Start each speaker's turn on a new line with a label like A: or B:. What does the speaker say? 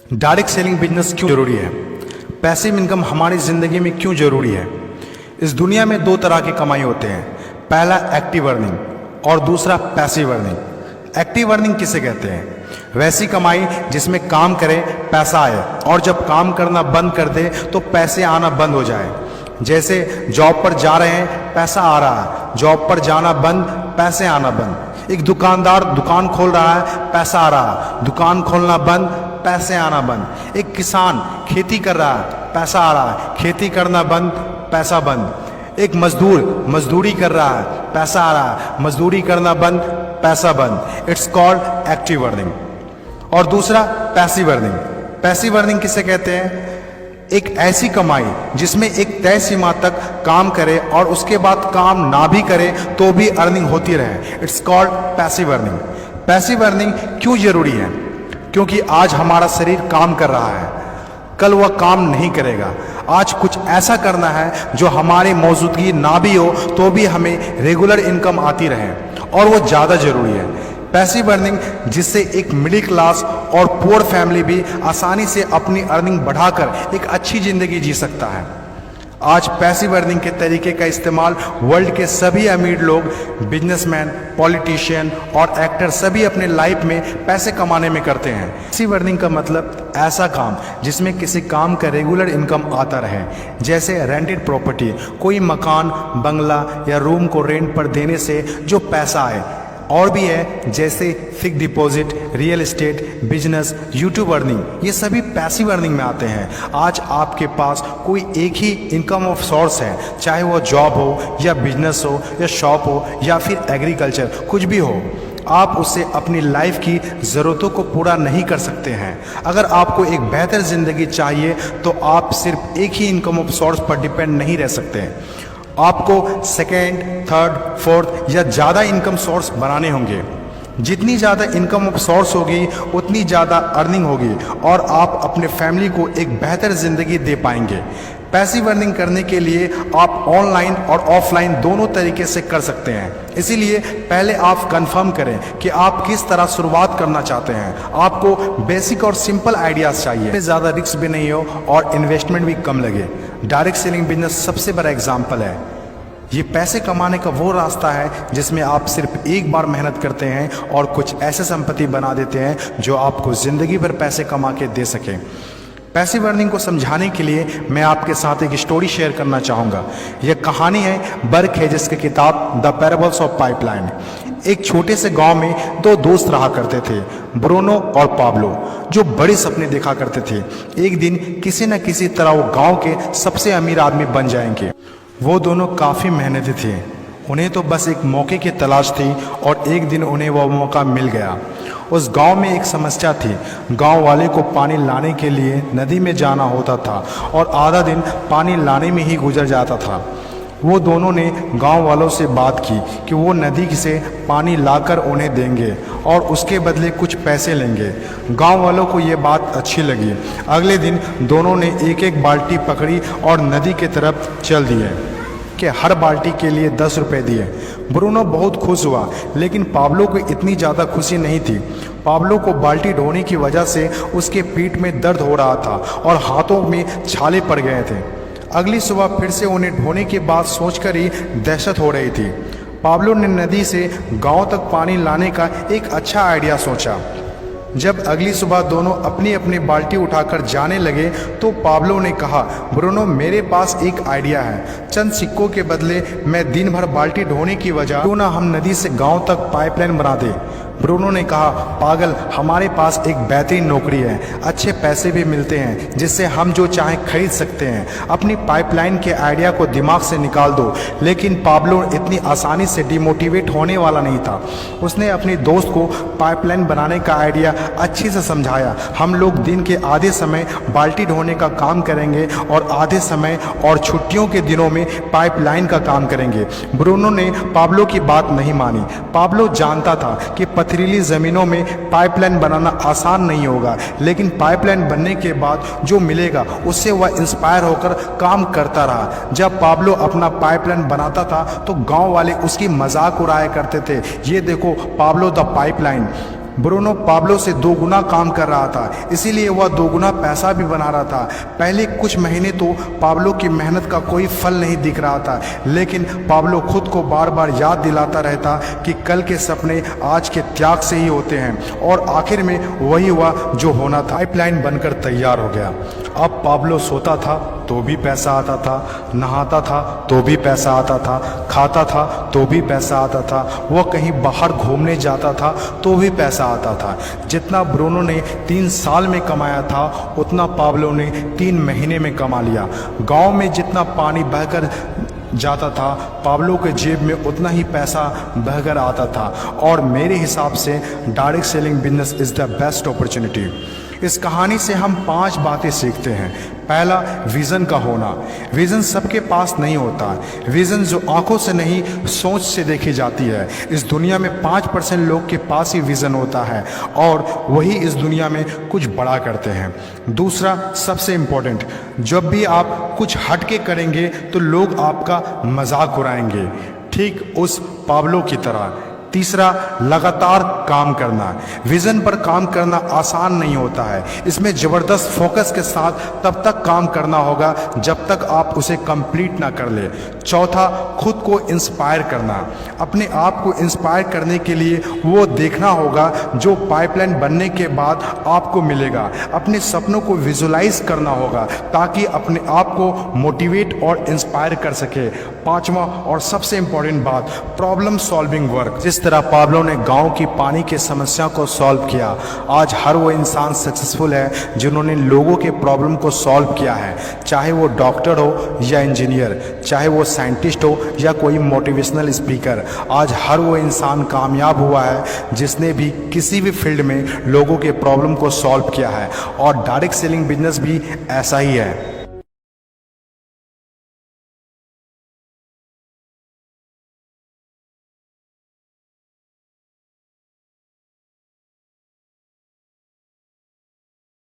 A: Direct selling business क्यों जरूरी है? पैसिव इनकम हमारी ज़िंदगी में क्यों ज़रूरी है? इस दुनिया में दो तरह की कमाई होते हैं, पहला एक्टिव अर्निंग और दूसरा पैसिव अर्निंग। एक्टिव अर्निंग किसे कहते हैं? वैसी कमाई जिसमें काम करें पैसा आए और जब काम करना बंद कर दे तो पैसे आना बंद हो जाए। जैसे जॉब पर जा रहे हैं पैसा आ रहा है, जॉब पर जाना बंद पैसे आना बंद। एक दुकानदार दुकान खोल रहा है पैसा आ रहा है, दुकान खोलना बंद पैसे आना बंद। एक किसान खेती कर रहा है पैसा आ रहा है, खेती करना बंद पैसा बंद। एक मजदूर मजदूरी कर रहा है पैसा आ रहा है, मजदूरी करना बंद पैसा बंद। It's called active earning. और दूसरा पैसिव अर्निंग। पैसिव अर्निंग किसे कहते हैं? एक ऐसी कमाई जिसमें एक तय सीमा तक काम करे और उसके बाद काम ना भी करे तो भी अर्निंग होती रहे। It's called passive earning. Passive earning क्यों जरूरी है? क्योंकि आज हमारा शरीर काम कर रहा है, कल वह काम नहीं करेगा। आज कुछ ऐसा करना है जो हमारी मौजूदगी ना भी हो तो भी हमें रेगुलर इनकम आती रहे, और वो ज़्यादा जरूरी है। पैसिव अर्निंग जिससे एक मिडिल क्लास और पुअर फैमिली भी आसानी से अपनी अर्निंग बढ़ाकर एक अच्छी ज़िंदगी जी सकता है। आज पैसिव अर्निंग के तरीके का इस्तेमाल वर्ल्ड के सभी अमीर लोग, बिजनेसमैन, पॉलिटिशियन और एक्टर सभी अपने लाइफ में पैसे कमाने में करते हैं। पैसिव अर्निंग का मतलब ऐसा काम जिसमें किसी काम का रेगुलर इनकम आता रहे, जैसे रेंटेड प्रॉपर्टी, कोई मकान, बंगला या रूम को रेंट पर देने से जो पैसा आए। और भी है जैसे fix deposit, real estate, business, YouTube earning, ये सभी पैसिव अर्निंग में आते हैं। आज आपके पास कोई एक ही इनकम ऑफ सोर्स है, चाहे वो जॉब हो या बिजनेस हो या शॉप हो या फिर एग्रीकल्चर, कुछ भी हो, आप उससे अपनी लाइफ की ज़रूरतों को पूरा नहीं कर सकते हैं। अगर आपको एक बेहतर ज़िंदगी चाहिए तो आप सिर्फ एक ही इनकम ऑफ सोर्स पर डिपेंड नहीं रह सकते। आपको सेकेंड, थर्ड, फोर्थ या ज़्यादा इनकम सोर्स बनाने होंगे। जितनी ज़्यादा इनकम ऑफ सोर्स होगी उतनी ज़्यादा अर्निंग होगी और आप अपने फैमिली को एक बेहतर ज़िंदगी दे पाएंगे। पैसिव अर्निंग करने के लिए आप ऑनलाइन और ऑफलाइन दोनों तरीके से कर सकते हैं। इसीलिए पहले आप कंफर्म करें कि आप किस तरह शुरुआत करना चाहते हैं। आपको बेसिक और सिंपल आइडियाज़ चाहिए, ज़्यादा रिस्क भी नहीं हो और इन्वेस्टमेंट भी कम लगे। डायरेक्ट सेलिंग बिजनेस सबसे बड़ा एग्जाम्पल है। ये पैसे कमाने का वो रास्ता है जिसमें आप सिर्फ एक बार मेहनत करते हैं और कुछ ऐसे संपत्ति बना देते हैं जो आपको ज़िंदगी भर पैसे कमा के दे सके। पैसिव अर्निंग को समझाने के लिए मैं आपके साथ एक स्टोरी शेयर करना चाहूँगा। यह कहानी है बर्क हेजेस की किताब द पैराबल्स ऑफ पाइपलाइन। एक छोटे से गांव में दो दोस्त रहा करते थे, ब्रूनो और पाब्लो, जो बड़े सपने देखा करते थे। एक दिन किसी न किसी तरह वो गांव के सबसे अमीर आदमी बन जाएंगे। वो दोनों काफ़ी मेहनती थे, उन्हें तो बस एक मौके की तलाश थी और एक दिन उन्हें वह मौका मिल गया। उस गांव में एक समस्या थी। गांव वाले को पानी लाने के लिए नदी में जाना होता था और आधा दिन पानी लाने में ही गुजर जाता था। वो दोनों ने गांव वालों से बात की कि वो नदी से पानी लाकर उन्हें देंगे और उसके बदले कुछ पैसे लेंगे। गांव वालों को ये बात अच्छी लगी। अगले दिन दोनों ने एक एक बाल्टी पकड़ी और नदी की तरफ चल दिए कि हर बाल्टी के लिए 10 रुपये दिए। ब्रूनो बहुत खुश हुआ, लेकिन पाब्लो को इतनी ज़्यादा खुशी नहीं थी। पाब्लो को बाल्टी ढोने की वजह से उसके पीठ में दर्द हो रहा था और हाथों में छाले पड़ गए थे। अगली सुबह फिर से उन्हें ढोने की बात सोचकर ही दहशत हो रही थी। पाब्लो ने नदी से गांव तक पानी लाने का एक अच्छा आइडिया सोचा। जब अगली सुबह दोनों अपनी अपनी बाल्टी उठाकर जाने लगे तो पाब्लो ने कहा, ब्रूनो मेरे पास एक आइडिया है। चंद सिक्कों के बदले मैं दिन भर बाल्टी ढोने की वजह क्यों ना हम नदी से गांव तक पाइपलाइन बना दें। ब्रूनो ने कहा, पागल, हमारे पास एक बेहतरीन नौकरी है, अच्छे पैसे भी मिलते हैं जिससे हम जो चाहें खरीद सकते हैं। अपनी पाइपलाइन के आइडिया को दिमाग से निकाल दो। लेकिन पाब्लो इतनी आसानी से डिमोटिवेट होने वाला नहीं था। उसने अपने दोस्त को पाइपलाइन बनाने का आइडिया अच्छे से समझाया। हम लोग दिन के आधे समय बाल्टी ढोने का काम करेंगे और आधे समय और छुट्टियों के दिनों में पाइपलाइन का काम करेंगे। ब्रूनो ने पाब्लो की बात नहीं मानी। पाब्लो जानता था कि पथरीली ज़मीनों में पाइपलाइन बनाना आसान नहीं होगा, लेकिन पाइपलाइन बनने के बाद जो मिलेगा उससे वह इंस्पायर होकर काम करता रहा। जब पाब्लो अपना पाइपलाइन बनाता था तो गांव वाले उसकी मजाक उड़ाया करते थे, ये देखो Pablo the pipeline. Bruno Pablo से 2 गुना काम कर रहा था, इसीलिए वह 2 गुना पैसा भी बना रहा था। पहले कुछ महीने तो पाब्लो की मेहनत का कोई फल नहीं दिख रहा था, लेकिन पाब्लो खुद को बार बार याद दिलाता रहता कि कल के सपने आज के त्याग से ही होते हैं, और आखिर में वही हुआ जो होना था। पाइपलाइन बनकर तैयार हो गया। अब पाब्लो सोता था तो भी पैसा आता था, नहाता था तो भी पैसा आता था, खाता था तो भी पैसा आता था, वह कहीं बाहर घूमने जाता था तो भी पैसा आता था। जितना ब्रूनो ने 3 साल में कमाया था उतना पाब्लो ने 3 महीने में कमा लिया। गांव में जितना पानी बहकर जाता था, पाब्लो के जेब में उतना ही पैसा बहकर आता था। और मेरे हिसाब से direct selling business is the best opportunity. इस कहानी से हम 5 बातें सीखते हैं। पहला, विज़न का होना। विज़न सबके पास नहीं होता। विज़न जो आंखों से नहीं सोच से देखी जाती है। इस दुनिया में 5% लोग के पास ही विज़न होता है और वही इस दुनिया में कुछ बड़ा करते हैं। दूसरा, सबसे इम्पोर्टेंट, जब भी आप कुछ हटके करेंगे तो लोग आपका मजाक उड़ाएंगे, ठीक उस पाब्लो की तरह। तीसरा, लगातार काम करना। विजन पर काम करना आसान नहीं होता है। इसमें ज़बरदस्त फोकस के साथ तब तक काम करना होगा जब तक आप उसे कंप्लीट ना कर ले। चौथा, खुद को इंस्पायर करना। अपने आप को इंस्पायर करने के लिए वो देखना होगा जो पाइपलाइन बनने के बाद आपको मिलेगा। अपने सपनों को विजुलाइज करना होगा ताकि अपने आप को मोटिवेट और इंस्पायर कर सके। पांचवा और सबसे इंपॉर्टेंट बात, प्रॉब्लम सॉल्विंग वर्क। जिस तरह पाब्लो ने गांव की पानी की समस्या को सॉल्व किया, आज हर वो इंसान सक्सेसफुल है जिन्होंने लोगों के प्रॉब्लम को सॉल्व किया है। चाहे वो डॉक्टर हो या इंजीनियर, चाहे वो साइंटिस्ट हो या कोई मोटिवेशनल स्पीकर, आज हर वो इंसान कामयाब हुआ है जिसने भी किसी भी फील्ड में लोगों के प्रॉब्लम को सॉल्व किया है। और डायरेक्ट सेलिंग बिजनेस भी ऐसा ही है।